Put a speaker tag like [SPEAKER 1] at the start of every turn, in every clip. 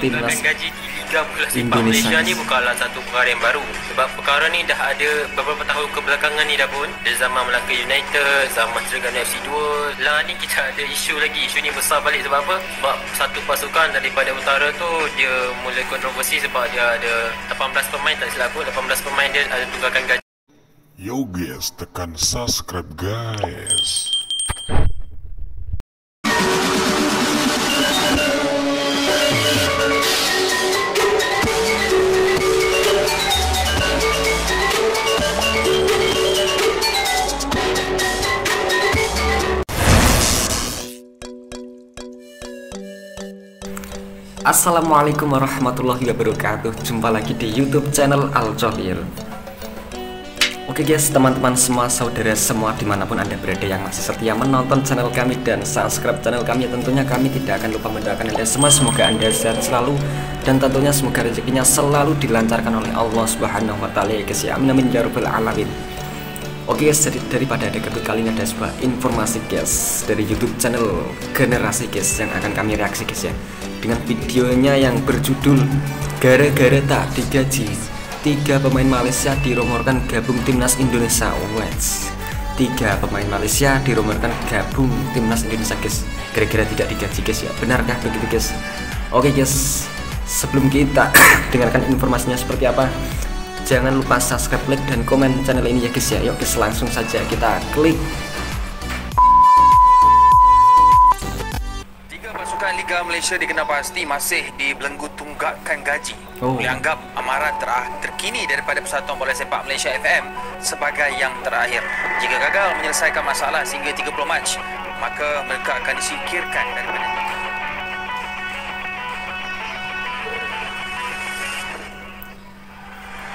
[SPEAKER 1] Timnas
[SPEAKER 2] gaji di Liga Bola Sepak
[SPEAKER 1] Indonesia
[SPEAKER 2] Malaysia ni bukanlah satu perkara yang baru. Sebab perkara ni dah ada beberapa tahun kebelakangan ni dah pun. Dari zaman Melaka United, zaman Terengganu FC 2. Lah ni kita ada isu lagi. Isu ni besar balik sebab apa? Sebab satu pasukan daripada utara tu dia mula kontroversi sebab dia ada 18 pemain, tak silap aku, 18 pemain dia ada tunggakan gaji.
[SPEAKER 3] Yo guys, tekan subscribe guys.
[SPEAKER 1] Assalamualaikum warahmatullahi wabarakatuh. Jumpa lagi di YouTube channel Al Cohir. Oke guys, teman-teman semua, saudara semua dimanapun anda berada yang masih setia menonton channel kami dan subscribe channel kami, tentunya kami tidak akan lupa mendoakan anda semua. Semoga anda sehat selalu dan tentunya semoga rezekinya selalu dilancarkan oleh Allah Subhanahu wa Ta'ala ya guys ya. Amin amin ya rabbal alamin. Oke guys, jadi daripada ada kebut kali ini ada sebuah informasi guys dari YouTube channel Generasi guys yang akan kami reaksi guys ya, dengan videonya yang berjudul gara-gara tak digaji 3 pemain Malaysia dirumorkan gabung timnas Indonesia. Wets, 3 pemain Malaysia dirumorkan gabung timnas Indonesia guys, gara-gara tidak digaji guys ya. Benarkah begitu guys? Oke guys, sebelum kita dengarkan informasinya seperti apa, jangan lupa subscribe, like, dan komen channel ini ya guys ya. Yuk guys, langsung saja kita klik.
[SPEAKER 4] Pasukan Liga Malaysia dikenal pasti masih dibelenggu tunggakan gaji.
[SPEAKER 1] Oh.
[SPEAKER 4] Dianggap amaran terkini daripada Persatuan Bola Sepak Malaysia FM sebagai yang terakhir. Jika gagal menyelesaikan masalah sehingga 30 Mac, maka mereka akan disingkirkan daripada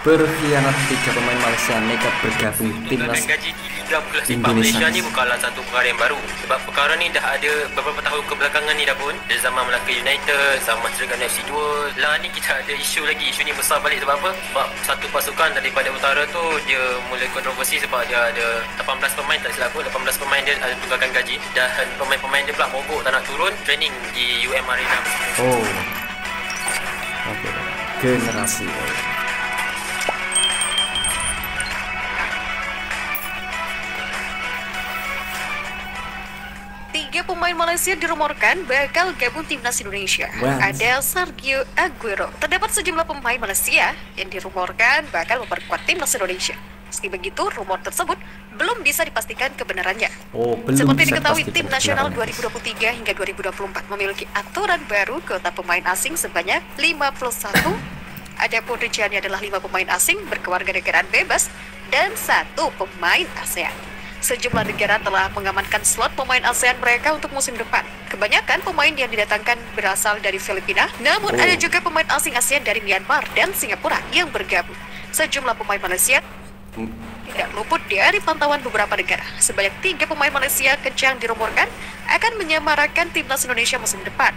[SPEAKER 1] Berkhianat 3 pemain Malaysia nekat bergabung timnas
[SPEAKER 2] Gaji di Liga Bola Sepak
[SPEAKER 1] Indonesia.
[SPEAKER 2] Malaysia ni bukanlah satu perkara yang baru. Sebab perkara ni dah ada beberapa tahun kebelakangan ni dah pun. Dari zaman Melaka United, zaman Terengganu FC 2. Lah ni kita ada isu lagi. Isu ni besar balik sebab apa? Sebab satu pasukan daripada utara tu dia mula kontroversi sebab dia ada 18 pemain, tak silap aku, 18 pemain dia ada tunggakan gaji. Dan pemain-pemain dia pula mogok tak nak turun training di UM Arena.
[SPEAKER 1] Oh, oke. Generasi.
[SPEAKER 5] Tiga pemain Malaysia dirumorkan bakal gabung timnas Indonesia.
[SPEAKER 1] What?
[SPEAKER 5] Ada Sergio Aguero. Terdapat sejumlah pemain Malaysia yang dirumorkan bakal memperkuat timnas Indonesia. Meski begitu, rumor tersebut belum bisa dipastikan kebenarannya.
[SPEAKER 1] Oh, belum
[SPEAKER 5] Seperti
[SPEAKER 1] bisa
[SPEAKER 5] diketahui,
[SPEAKER 1] dipastikan
[SPEAKER 5] tim nasional
[SPEAKER 1] kebenarannya.
[SPEAKER 5] 2023 hingga 2024 memiliki aturan baru kuota pemain asing sebanyak 51. Adapun rinciannya adalah 5 pemain asing berkewarganegaraan bebas dan 1 pemain ASEAN. Sejumlah negara telah mengamankan slot pemain ASEAN mereka untuk musim depan. Kebanyakan pemain yang didatangkan berasal dari Filipina, namun ada juga pemain asing ASEAN dari Myanmar dan Singapura yang bergabung. Sejumlah pemain Malaysia tidak luput dari pantauan beberapa negara. Sebanyak 3 pemain Malaysia kencang dirumorkan akan menyamarakan timnas Indonesia musim depan.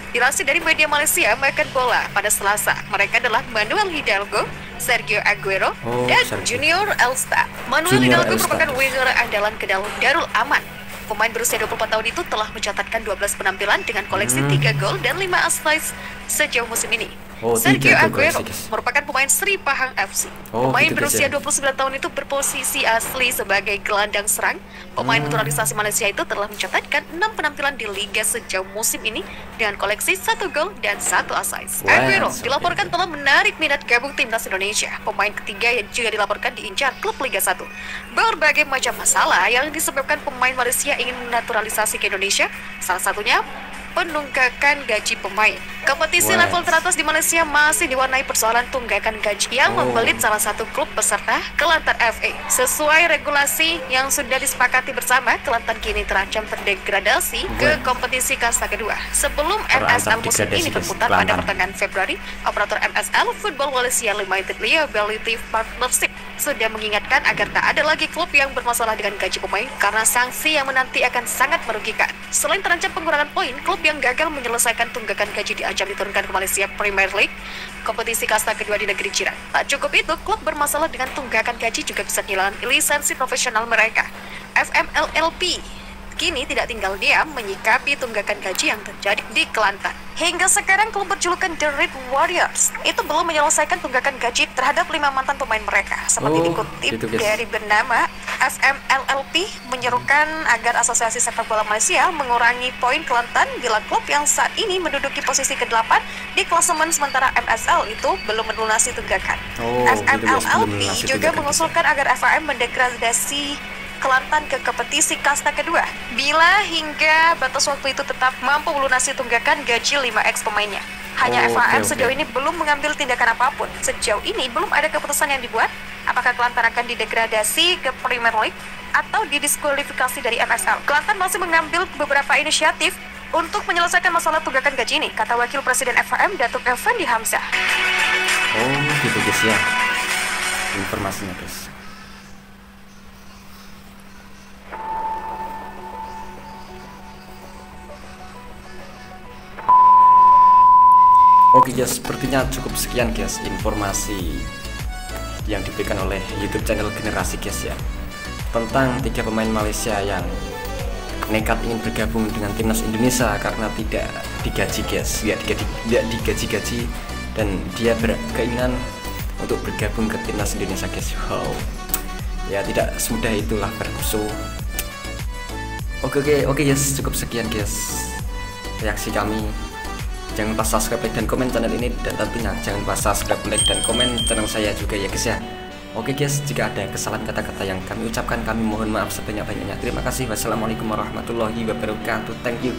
[SPEAKER 5] Dilansir dari media Malaysia Makan Bola pada Selasa, mereka adalah Manuel Hidalgo, Sergio Aguero, dan
[SPEAKER 1] Sergio.
[SPEAKER 5] Junior Elstad. Manuel
[SPEAKER 1] Junior
[SPEAKER 5] Hidalgo
[SPEAKER 1] Elstad.
[SPEAKER 5] merupakan winger andalan ke Darul Aman. Pemain berusia 24 tahun itu telah mencatatkan 12 penampilan dengan koleksi 3 gol dan 5 assist sejauh musim ini.
[SPEAKER 1] Oh,
[SPEAKER 5] Sergio
[SPEAKER 1] 3 gol
[SPEAKER 5] Aguero
[SPEAKER 1] guys.
[SPEAKER 5] merupakan pemain Sri Pahang FC.
[SPEAKER 1] Oh,
[SPEAKER 5] Pemain
[SPEAKER 1] gitu guys
[SPEAKER 5] berusia
[SPEAKER 1] ya.
[SPEAKER 5] 29 tahun itu berposisi asli sebagai gelandang serang. Pemain naturalisasi Malaysia itu telah mencatatkan 6 penampilan di Liga sejauh musim ini dengan koleksi 1 gol dan 1 assist.
[SPEAKER 1] Wow,
[SPEAKER 5] Aguero
[SPEAKER 1] seperti
[SPEAKER 5] dilaporkan
[SPEAKER 1] itu.
[SPEAKER 5] telah menarik minat gabung timnas Indonesia. Pemain ketiga yang juga dilaporkan diincar klub Liga 1. Berbagai macam masalah yang disebabkan pemain Malaysia ingin menaturalisasi ke Indonesia, salah satunya penunggakan gaji pemain. Kompetisi
[SPEAKER 1] Wow.
[SPEAKER 5] level teratas di Malaysia masih diwarnai persoalan tunggakan gaji yang
[SPEAKER 1] Oh.
[SPEAKER 5] membelit salah satu klub peserta, Kelantan FA. Sesuai regulasi yang sudah disepakati bersama, Kelantan kini terancam terdegradasi ke kompetisi kasta kedua. Sebelum MSL musim ini
[SPEAKER 1] degradasi, guys,
[SPEAKER 5] berputar pada
[SPEAKER 1] Kelantan.
[SPEAKER 5] pertengahan Februari, operator MSL Football Malaysia Limited Liability Partnership sudah mengingatkan agar tak ada lagi klub yang bermasalah dengan gaji pemain karena sanksi yang menanti akan sangat merugikan. Selain terancam pengurangan poin, klub yang gagal menyelesaikan tunggakan gaji diancam diturunkan ke Malaysia Premier League, kompetisi kasta kedua di negeri jiran. Tak cukup itu, klub bermasalah dengan tunggakan gaji juga bisa kehilangan lisensi profesional mereka, FMLLP. kini tidak tinggal diam menyikapi tunggakan gaji yang terjadi di Kelantan. Hingga sekarang klub berjulukan The Red Warriors itu belum menyelesaikan tunggakan gaji terhadap 5 mantan pemain mereka. Seperti dikutip
[SPEAKER 1] gitu, guys.
[SPEAKER 5] dari bernama FMLLP menyerukan agar Asosiasi Sepak Bola Malaysia mengurangi poin Kelantan bila klub yang saat ini menduduki posisi ke-8 di klasemen sementara MSL itu belum melunasi tunggakan.
[SPEAKER 1] Gitu, guys, belum
[SPEAKER 5] FMLLP
[SPEAKER 1] melunasi
[SPEAKER 5] juga
[SPEAKER 1] tunggakan.
[SPEAKER 5] mengusulkan agar FAM mendegradasi Kelantan ke kompetisi kasta kedua bila hingga batas waktu itu tetap mampu melunasi tunggakan gaji 5X pemainnya. Hanya FAM
[SPEAKER 1] oke.
[SPEAKER 5] sejauh ini belum mengambil tindakan apapun. Sejauh ini belum ada keputusan yang dibuat apakah Kelantan akan didegradasi ke Premier League atau didiskualifikasi dari MSL. Kelantan masih mengambil beberapa inisiatif untuk menyelesaikan masalah tunggakan gaji ini, kata Wakil Presiden FAM Datuk Effendi Hamzah.
[SPEAKER 1] Gitu guys ya informasinya guys. Oke guys, sepertinya cukup sekian guys informasi yang diberikan oleh YouTube channel Generasi guys ya, tentang 3 pemain Malaysia yang nekat ingin bergabung dengan timnas Indonesia karena tidak digaji guys, tidak digaji-gaji, dan dia berkeinginan untuk bergabung ke timnas Indonesia guys. Wow, ya tidak semudah itulah bermusuh. Oke guys, cukup sekian guys reaksi kami. Jangan lupa subscribe, like, dan komen channel ini, dan tentunya jangan lupa subscribe, like, dan komen channel saya juga ya guys ya. Oke guys, jika ada kesalahan kata-kata yang kami ucapkan, kami mohon maaf sebanyak-banyaknya. Terima kasih. Wassalamualaikum warahmatullahi wabarakatuh. Thank you.